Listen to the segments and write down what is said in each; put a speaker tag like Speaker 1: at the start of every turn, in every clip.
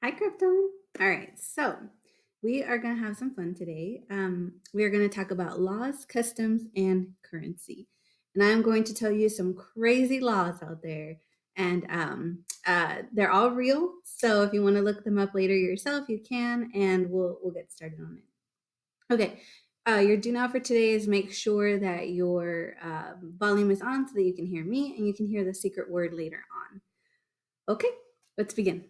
Speaker 1: Hi, Krypton. All right, so we are going to have some fun today. We are going to talk about laws, customs, and currency. And I'm going to tell you some crazy laws out there, and they're all real. So if you want to look them up later yourself, you can, and we'll get started on it. Okay. Your do now for today is make sure that your volume is on so that you can hear me and you can hear the secret word later on. Okay, let's begin.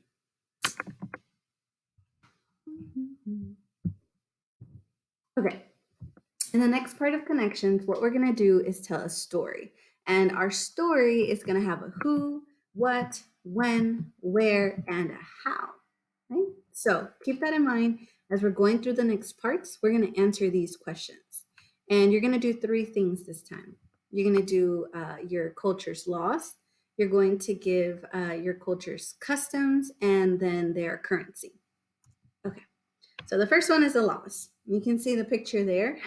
Speaker 1: Okay. In the next part of connections, what we're going to do is tell a story. And our story is going to have a who, what, when, where, and a how. Right? So keep that in mind as we're going through the next parts. We're going to answer these questions. And you're going to do three things this time. You're going to do your culture's laws, you're going to give your culture's customs, and then their currency. Okay. So the first one is the laws. You can see the picture there.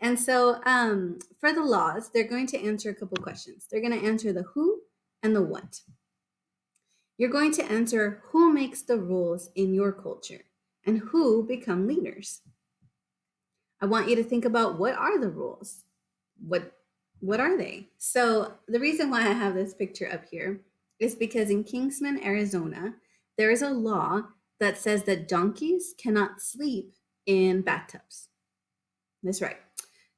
Speaker 1: And so for the laws, they're going to answer a couple questions. They're going to answer the who and the what. You're going to answer who makes the rules in your culture and who become leaders. I want you to think about what are the rules? What what are they? So the reason why I have this picture up here is because in Kingsman, Arizona, there is a law that says that donkeys cannot sleep in bathtubs. That's right.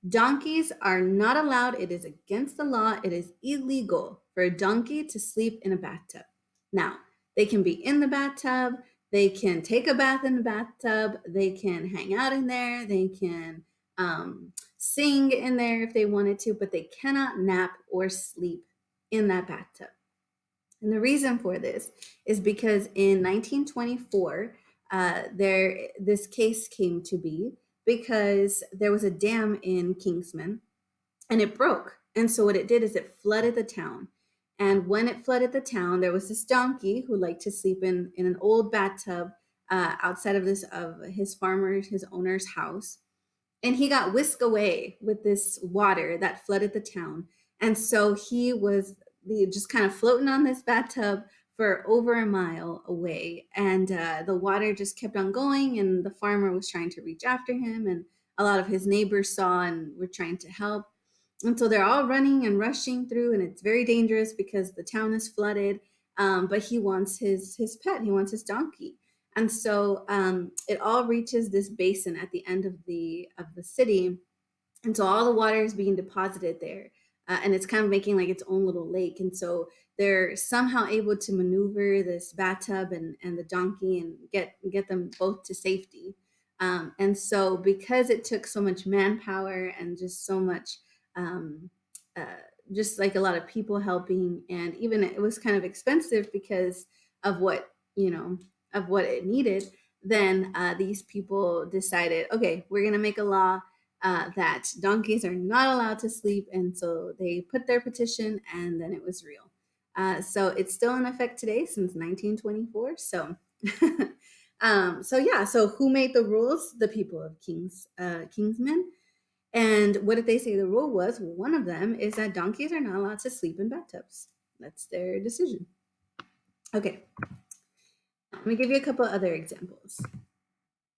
Speaker 1: Donkeys are not allowed. It is against the law. It is illegal for a donkey to sleep in a bathtub. Now, they can be in the bathtub. They can take a bath in the bathtub. They can hang out in there. They can sing in there if they wanted to, but they cannot nap or sleep in that bathtub. And the reason for this is because in 1924, this case came to be because there was a dam in Kingsman and it broke. And so what it did is it flooded the town. And when it flooded the town, there was this donkey who liked to sleep in an old bathtub outside of his owner's house. And he got whisked away with this water that flooded the town. And so he was just kind of floating on this bathtub for over a mile away. And the water just kept on going, and the farmer was trying to reach after him. And a lot of his neighbors saw and were trying to help. And so they're all running and rushing through, and it's very dangerous because the town is flooded. But he wants his pet, he wants his donkey. And so it all reaches this basin at the end of the city, and so all the water is being deposited there, and it's kind of making like its own little lake. And so they're somehow able to maneuver this bathtub and the donkey and get them both to safety. And so because it took so much manpower and just so much um, uh, just like a lot of people helping, and even it was kind of expensive because of what of what it needed, then these people decided, okay, we're going to make a law that donkeys are not allowed to sleep. And so they put their petition, and then it was real. So it's still in effect today since 1924. So, so who made the rules? The people of Kingsmen. And what did they say the rule was? Well, one of them is that donkeys are not allowed to sleep in bathtubs. That's their decision. Okay, let me give you a couple other examples.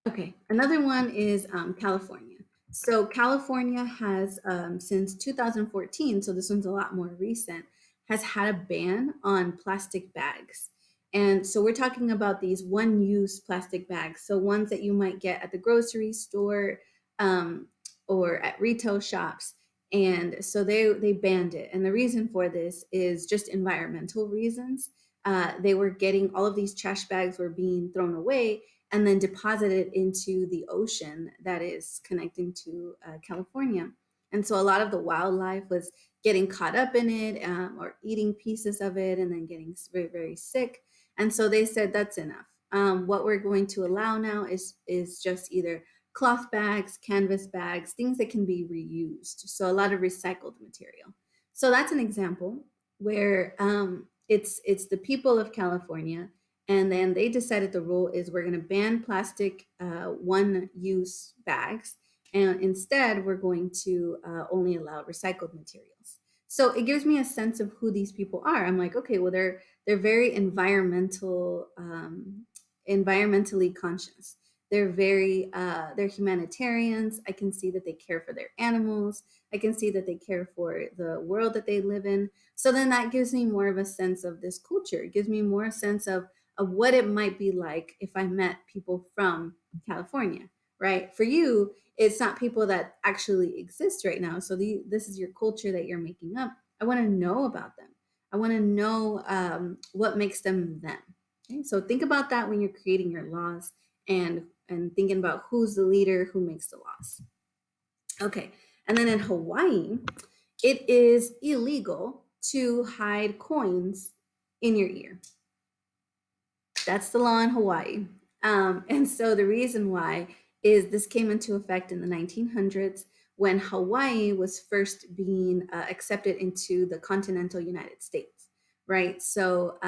Speaker 1: Okay, another one is California. So California has, since 2014, so this one's a lot more recent, has had a ban on plastic bags. And so we're talking about these one-use plastic bags. So ones that you might get at the grocery store um, or at retail shops. And so they banned it. And the reason for this is just environmental reasons. They were getting all of these trash bags were being thrown away and then deposited into the ocean that is connecting to California. And so a lot of the wildlife was getting caught up in it or eating pieces of it and then getting very, very sick. And so they said that's enough. What we're going to allow now is just either cloth bags, canvas bags, things that can be reused. So a lot of recycled material. So that's an example where it's the people of California, and then they decided the rule is we're going to ban plastic one-use bags, and instead we're going to only allow recycled materials. So it gives me a sense of who these people are. I'm like, okay, well they're very environmentally conscious. They're humanitarians. I can see that they care for their animals. I can see that they care for the world that they live in. So then that gives me more of a sense of this culture. It gives me more a sense of what it might be like if I met people from California, right? For you, it's not people that actually exist right now. So this is your culture that you're making up. I want to know about them. I want to know what makes them them. Okay? So think about that when you're creating your laws and thinking about who's the leader, who makes the laws. Okay, and then in Hawaii, it is illegal to hide coins in your ear. That's the law in Hawaii. And so the reason why is this came into effect in the 1900s when Hawaii was first being accepted into the continental United States, right? So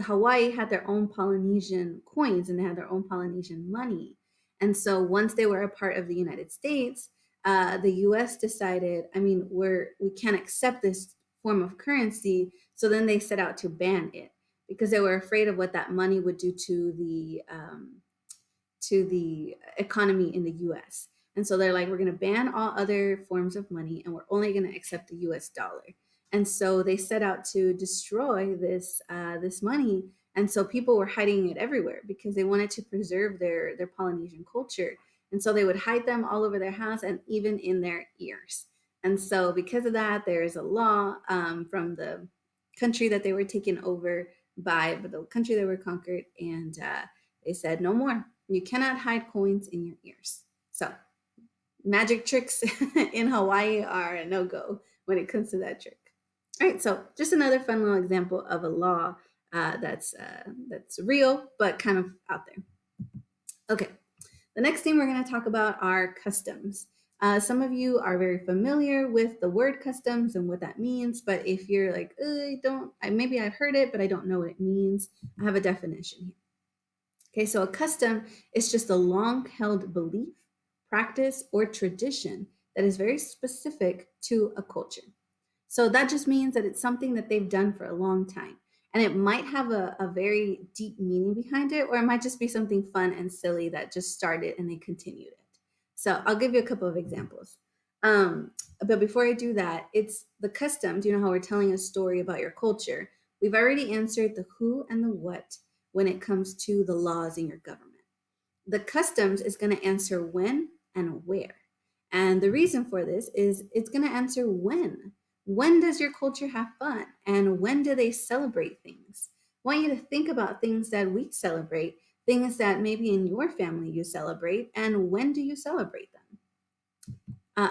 Speaker 1: Hawaii had their own Polynesian coins and they had their own Polynesian money. And so once they were a part of the United States, the U.S. decided, I mean, we can't accept this form of currency. So then they set out to ban it because they were afraid of what that money would do to the economy in the U.S. And so they're like, we're going to ban all other forms of money, and we're only going to accept the U.S. dollar. And so they set out to destroy this money. And so people were hiding it everywhere because they wanted to preserve their Polynesian culture. And so they would hide them all over their house and even in their ears. And so because of that, there is a law from the country that they were taken over by the country that were conquered, and they said no more. You cannot hide coins in your ears. So magic tricks in Hawaii are a no-go when it comes to that trick. All right, so just another fun little example of a law that's real but kind of out there. Okay, the next thing we're going to talk about are customs. Some of you are very familiar with the word customs and what that means, but if you're like, maybe I've heard it, but I don't know what it means, I have a definition here. Okay, so a custom is just a long held belief, practice, or tradition that is very specific to a culture. So that just means that it's something that they've done for a long time. And it might have a very deep meaning behind it, or it might just be something fun and silly that just started and they continued it. So I'll give you a couple of examples. But before I do that, it's the customs. You know how we're telling a story about your culture? We've already answered the who and the what when it comes to the laws in your government. The customs is going to answer when and where. And the reason for this is it's going to answer when. When does your culture have fun? And when do they celebrate things? I want you to think about things that we celebrate, things that maybe in your family you celebrate, and when do you celebrate them?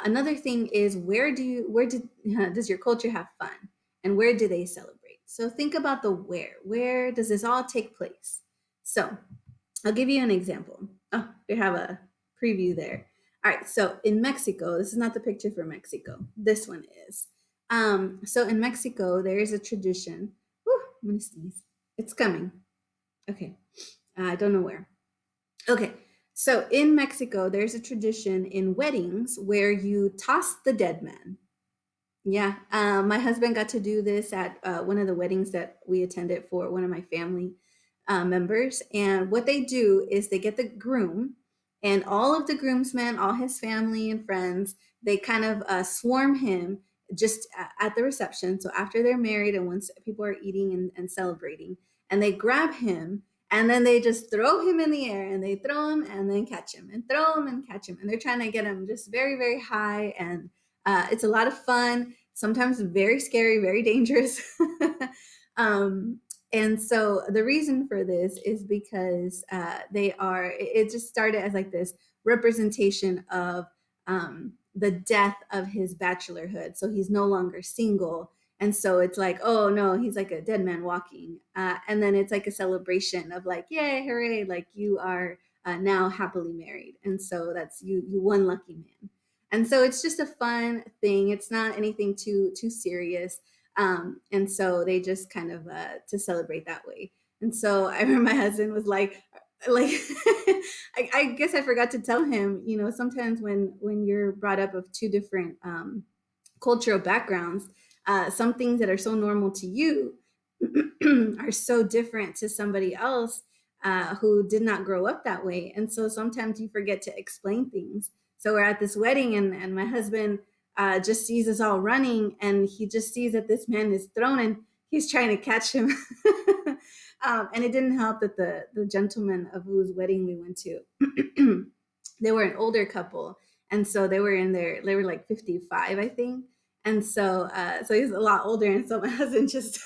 Speaker 1: Another thing is does your culture have fun? And where do they celebrate? So think about the where. Where does this all take place? So I'll give you an example. Oh, we have a preview there. All right, so in Mexico, this is not the picture for Mexico. This one is. So in Mexico, there is a tradition. Whew, I'm gonna sneeze. It's coming. Okay, I don't know where. Okay, so in Mexico, there's a tradition in weddings where you toss the dead man. Yeah, my husband got to do this at one of the weddings that we attended for one of my family members. And what they do is they get the groom and all of the groomsmen, all his family and friends, they kind of swarm him just at the reception. So after they're married and once people are eating and celebrating, and they grab him and then they just throw him in the air and they throw him and then catch him and throw him and catch him. And they're trying to get him just very, very high. And it's a lot of fun, sometimes very scary, very dangerous. And so the reason for this is because it just started as like this representation of the death of his bachelorhood. So he's no longer single. And so it's like, oh no, he's like a dead man walking. And then it's like a celebration of like, yay, hooray, like you are now happily married. And so that's you one lucky man. And so it's just a fun thing. It's not anything too serious. And so they just kind of to celebrate that way. And so I remember my husband was like I guess I forgot to tell him, you know, sometimes when you're brought up of two different cultural backgrounds, some things that are so normal to you are so different to somebody else. who did not grow up that way. And so sometimes you forget to explain things. So we're at this wedding, and my husband just sees us all running, and he just sees that this man is thrown, and he's trying to catch him. And it didn't help that the gentleman of whose wedding we went to, they were an older couple, and so they were like 55, I think. And so he's a lot older, and so my husband just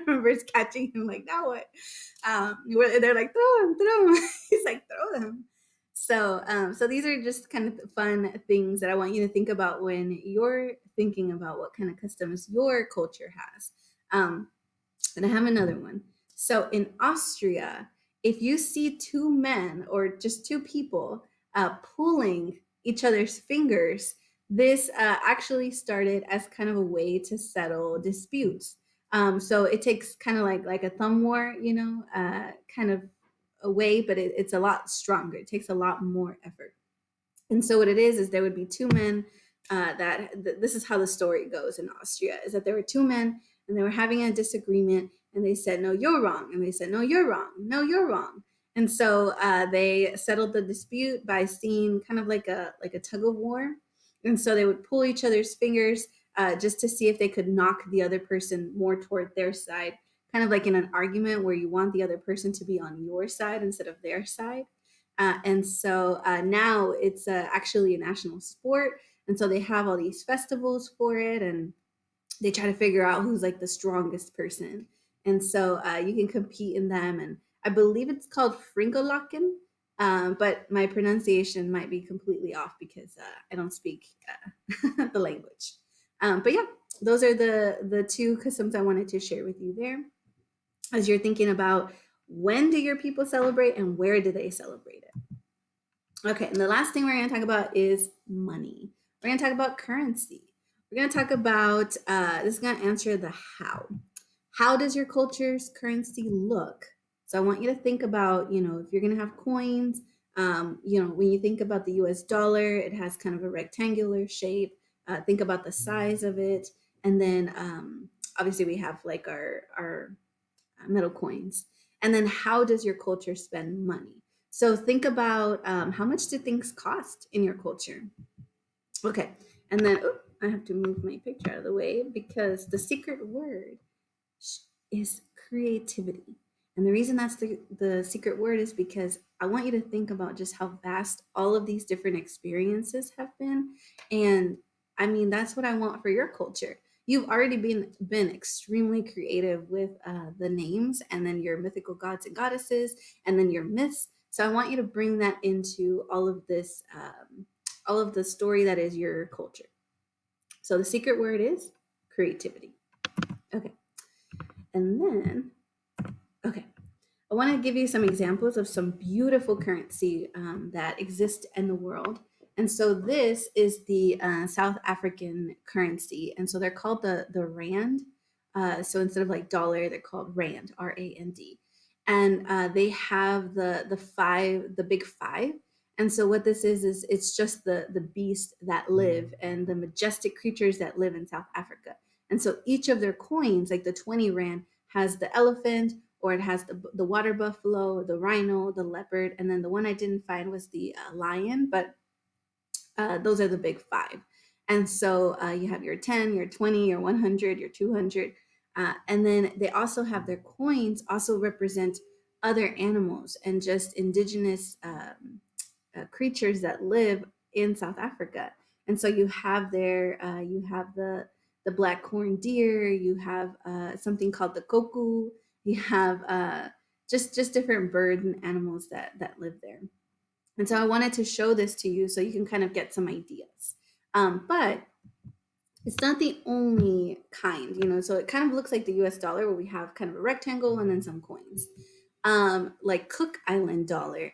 Speaker 1: remembers catching him like, now what? They're like, throw him. He's like, throw them. So these are just kind of fun things that I want you to think about when you're thinking about what kind of customs your culture has. And I have another one. So in Austria, if you see two men or just two people pulling each other's fingers, this actually started as kind of a way to settle disputes. So it takes kind of like a thumb war, kind of a way, but it's a lot stronger. It takes a lot more effort. And so what it is there would be two men this is how the story goes in Austria, is that there were two men and they were having a disagreement, and they said, no, you're wrong. And they said, no, you're wrong. No, you're wrong. And so they settled the dispute by seeing kind of like a tug of war. And so they would pull each other's fingers just to see if they could knock the other person more toward their side, kind of like in an argument where you want the other person to be on your side instead of their side. And so now it's actually a national sport. And so they have all these festivals for it, and they try to figure out who's like the strongest person. And so you can compete in them. And I believe it's called Fringolaken, but my pronunciation might be completely off because I don't speak the language. But yeah, those are the two customs I wanted to share with you there as you're thinking about when do your people celebrate and where do they celebrate it. Okay, and the last thing we're going to talk about is money. We're going to talk about currency. We're going to talk about this is going to answer the how. How does your culture's currency look? So I want you to think about, if you're going to have coins, when you think about the US dollar, it has kind of a rectangular shape. Think about the size of it. And then obviously we have like our metal coins. And then how does your culture spend money? So think about how much do things cost in your culture? Okay. And then I have to move my picture out of the way because the secret word is creativity. And the reason that's the secret word is because I want you to think about just how vast all of these different experiences have been. And I mean, that's what I want for your culture. You've already been extremely creative with the names, and then your mythical gods and goddesses, and then your myths. So I want you to bring that into all of this, all of the story that is your culture. So the secret word is creativity. Okay. And then, okay, I want to give you some examples of some beautiful currency that exist in the world. And so this is the South African currency. And so they're called the Rand. So instead of like dollar, they're called Rand, R-A-N-D. And they have the big five. And so what this is it's just the beasts that live and the majestic creatures that live in South Africa. And so each of their coins, like the 20 Rand, has the elephant, or it has the water buffalo, the rhino, the leopard, and then the one I didn't find was the lion, but those are the big five. And so you have your 10, your 20, your 100, your 200. And then they also have their coins also represent other animals and just indigenous creatures that live in South Africa. And so you have you have the black corn deer, you have something called the koku, you have just different birds and animals that live there. And so I wanted to show this to you so you can kind of get some ideas. But it's not the only kind, so it kind of looks like the US dollar where we have kind of a rectangle and then some coins. Like Cook Island dollar,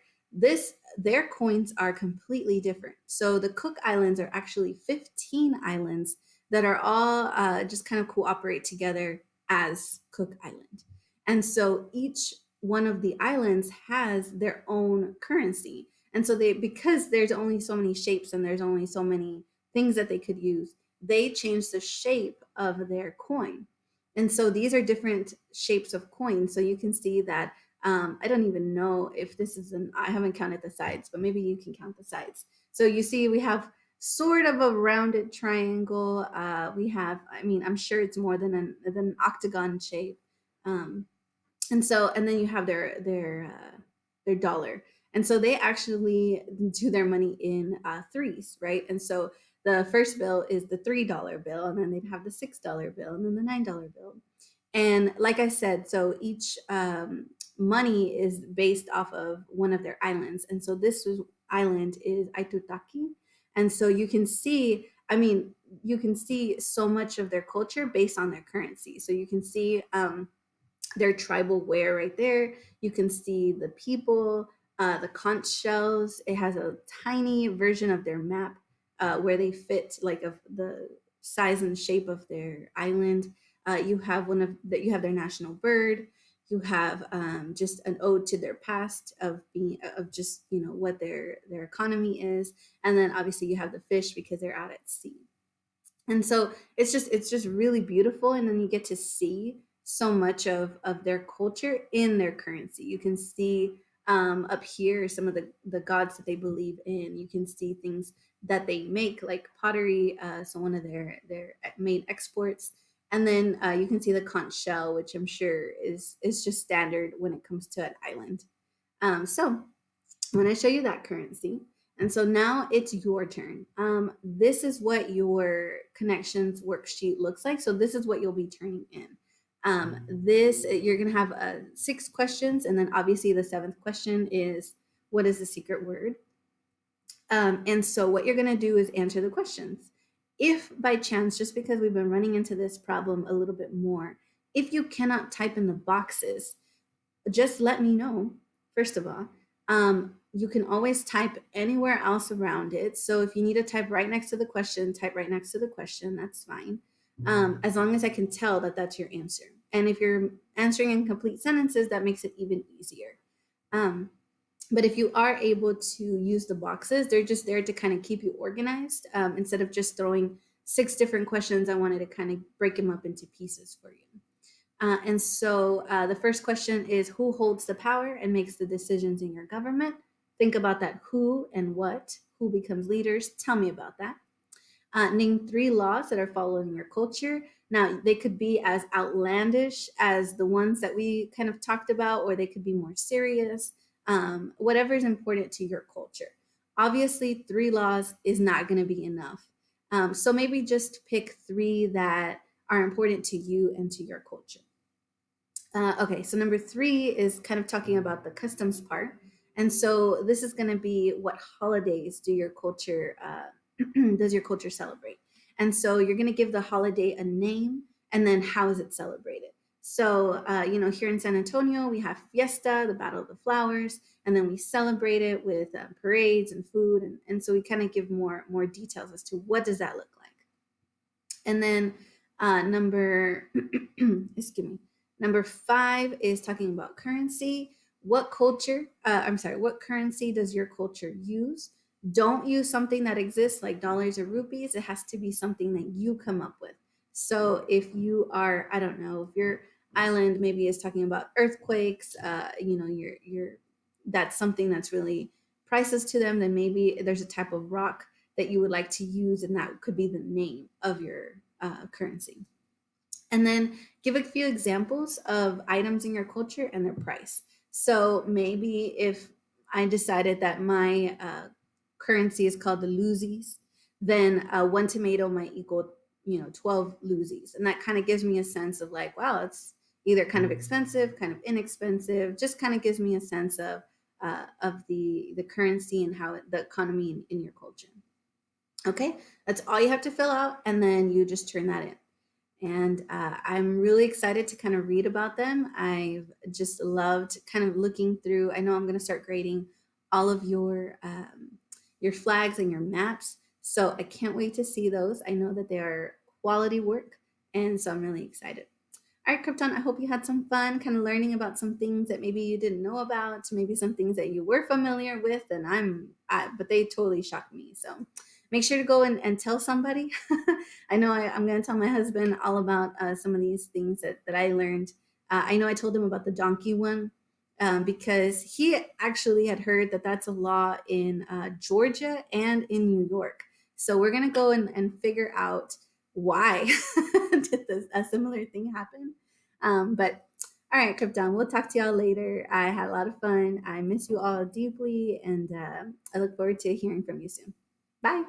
Speaker 1: their coins are completely different. So the Cook Islands are actually 15 islands that are all just kind of cooperate together as Cook Island. And so each one of the islands has their own currency. And so because there's only so many shapes and there's only so many things that they could use, they change the shape of their coin. And so these are different shapes of coins. So you can see that I don't even know if this is I haven't counted the sides, but maybe you can count the sides. So you see, we have sort of a rounded triangle. We have, I mean, I'm sure it's more than an octagon shape. Um, and then you have their dollar, and so they actually do their money in threes, right? And so the first bill is the $3 bill, and then they'd have the $6 bill, and then the $9 bill. And like I said, so each money is based off of one of their islands, and so island is Aitutaki. And so you can see, I mean, you can see so much of their culture based on their currency. So you can see their tribal wear right there. You can see the people, the conch shells. It has a tiny version of their map where they fit, like, of the size and shape of their island. You have you have their national bird. You have just an ode to their past of being of just what their economy is, and then obviously you have the fish because they're out at sea. And so it's just really beautiful, and then you get to see so much of their culture in their currency. You can see up here some of the gods that they believe in. You can see things that they make, like pottery, so one of their main exports. And then you can see the conch shell, which I'm sure is just standard when it comes to an island. So I'm going to show you that currency. And so now it's your turn. This is what your connections worksheet looks like. So this is what you'll be turning in. This you're going to have 6 questions, and then obviously the 7th question is, what is the secret word? And so what you're going to do is answer the questions. If by chance, just because we've been running into this problem a little bit more, if you cannot type in the boxes, just let me know, first of all. You can always type anywhere else around it. So if you need to type right next to the question, type right next to the question. That's fine. As long as I can tell that that's your answer. And if you're answering in complete sentences, that makes it even easier. But if you are able to use the boxes, they're just there to kind of keep you organized. Instead of just throwing 6 different questions, I wanted to kind of break them up into pieces for you. And so the first question is, who holds the power and makes the decisions in your government? Think about that who and what. Who becomes leaders? Tell me about that. Name 3 laws that are followed in your culture. Now, they could be as outlandish as the ones that we kind of talked about, or they could be more serious. Whatever is important to your culture. Obviously, 3 laws is not going to be enough. So maybe just pick 3 that are important to you and to your culture. Okay, so number 3 is kind of talking about the customs part. And so this is going to be, what holidays does your culture celebrate? And so you're going to give the holiday a name, and then how is it celebrated? So, here in San Antonio, we have Fiesta, the Battle of the Flowers, and then we celebrate it with parades and food. And so we kind of give more details as to what does that look like. And then excuse me, number 5 is talking about currency. What currency does your culture use? Don't use something that exists like dollars or rupees. It has to be something that you come up with. So if you are, I don't know, if your island maybe is talking about earthquakes, you're that's something that's really priceless to them, then maybe there's a type of rock that you would like to use, and that could be the name of your currency. And then give a few examples of items in your culture and their price. So maybe if I decided that my currency is called the Lusies, then 1 tomato might equal 12 Lusies, and that kind of gives me a sense of, like, wow, it's either kind of expensive, kind of inexpensive. Just kind of gives me a sense of the currency and how the economy in your culture. Okay, that's all you have to fill out, and then you just turn that in. And I'm really excited to kind of read about them. I've just loved kind of looking through. I know I'm going to start grading all of your flags and your maps, so I can't wait to see those. I know that they are quality work, and so I'm really excited. All right, Krypton, I hope you had some fun kind of learning about some things that maybe you didn't know about, maybe some things that you were familiar with, and but they totally shocked me. So make sure to go and tell somebody. I know I'm going to tell my husband all about some of these things that I learned. I know I told him about the donkey one, because he actually had heard that that's a law in Georgia and in New York. So we're gonna go and figure out why did a similar thing happen. But all right, Krypton, we'll talk to y'all later. I had a lot of fun. I miss you all deeply, and I look forward to hearing from you soon. Bye.